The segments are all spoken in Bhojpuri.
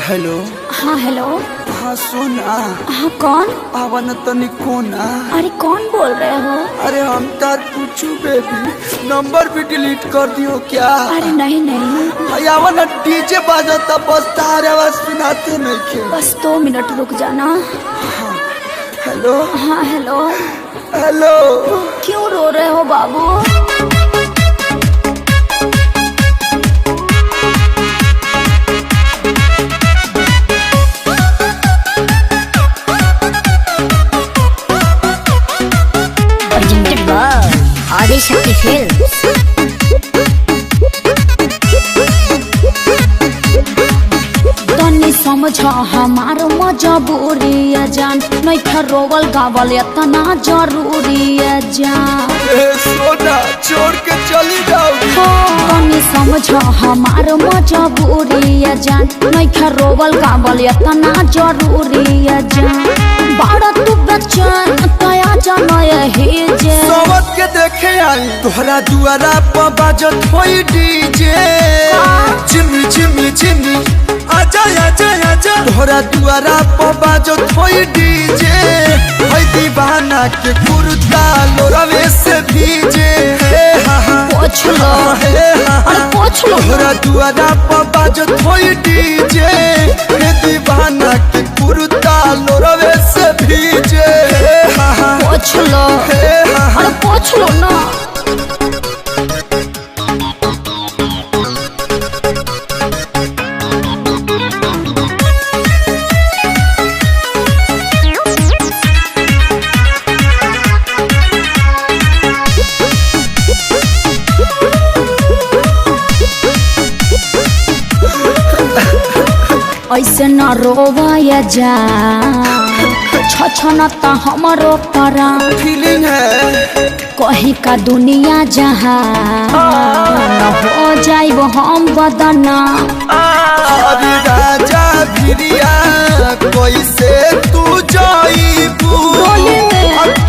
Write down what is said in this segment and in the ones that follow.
हेलो। हाँ हेलो। हाँ सुना। हाँ कौन? आवन तनी कोना। अरे कौन बोल रहे हो? अरे हम तार पूछू बेबी, नंबर भी डिलीट कर दियो क्या? अरे नहीं नहीं। आवन डीजे बाजता बस तार आवाज सुनाते नहीं के। बस 2 मिनट रुक जाना। हाँ हेलो। हाँ हेलो। हेलो। क्यों रो रहे हो बाबू? आदिशक्ति फिल्म्स। तनी समझ हमार मजबूरी है जान, नहीं रोवल गावल इतना जरूरी है जान। सोना छोड़ के चली जाओ। तनी समझ हमार मजबूरी है जान, नहीं रोवल गावल इतना जरूरी है जान। बड़ा तू बच्चन तया जाना यही जे सोवत के देखे आई तोहरा दुआरा पर बाजत होई डीजे। चिमी चिमी चिमी आजा आजा आजा, तोहरा दुआरा पर बाजत होई डीजे। हई दीवाना के कुर्ता लोरवे से भीजे। पोछ लो। अरे पोछ लो। तोहरा दुआरा पर बाजत होई डीजे। हे दीवाना के कुर्ता लोरवे से भीजे। पोछ लो। अरे पोछ लो ना। ऐसे न रोवाया जा, छछनता हमरो परा। फीलिंग है कहीं का दुनिया जहाँ न हो जाए वो हम बदना। अरे राजा भिरिया कैसे तू जाइबू,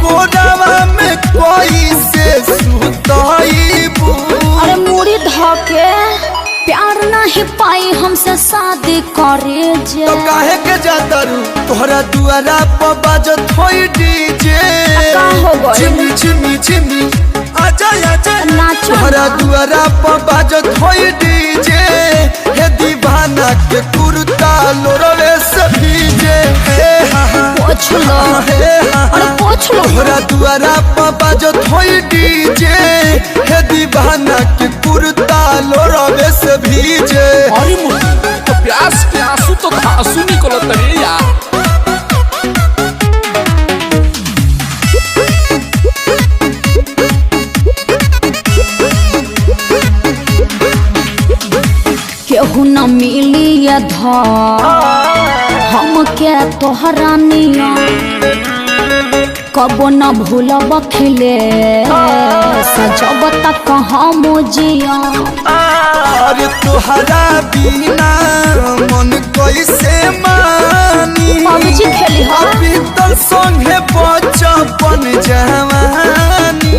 कोरावा में कैसे सुताइबू। अरे मुड़ी धके प्यार नहीं पाई हमसे शादी करे जे। तो काहे के जाता रू तोहरा दुआरा पर बाजत होई डीजे। का हो गइल? चिमी चिमी चिमी आजा आजा, नाचो तोहरा ना। दुआरा पर बाजत होई डीजे। हे दीवाना के कुर्ता लोरवे से भीजे। पोछ लो। अरे पोछ लो। तोहरा दुआरा पर बाजत होई डीजे। हे दीवाना के कुर्ता लोरवे से भीजे। अरे मुर्गी तो प्यास के आंसू तो धांसू निकलत रे यार। केहू न मिली ये धर हम के तोहरा निया। कबो न भूलब खिले सजब तक हम जिया। अरे तोहरा बिना मन कैसे मानी। पबजी खेली हो। अभी तो संगे बचपन जवानी।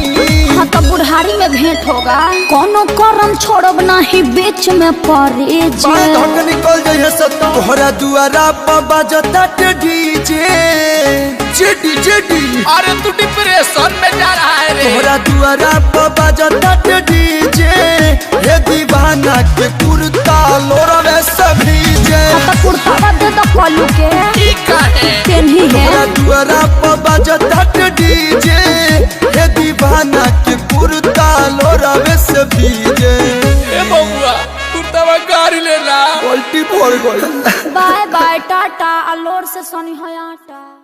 हाँ तो बुढ़ारी में भेंट होगा। कोनो करम छोड़ब नहीं बीच में पड़े जे। धक निकल जाइए सब तोहरा दुआरा पर बाजता डीजे। जेडी जेडी अरे तू डिप्रेशन में जा रहा है रे। तोहरा दुआरा पर बाजता डीजे। हे दीवाना के कुर्ता लोरवे से भीजे। हाँ तो कुर्ता दे दो कलू के। ठीक है पेन्ही है। तोहरा दुआरा पर बाजता डीजे। हे दीवाना के कुर्ता लोरवे से भीजे। ए बबुआ कुर्ता गाड़ी लेना। उल्टी पड़ गई। बाय बाय टाटा अलोर से सोनी हयाटा।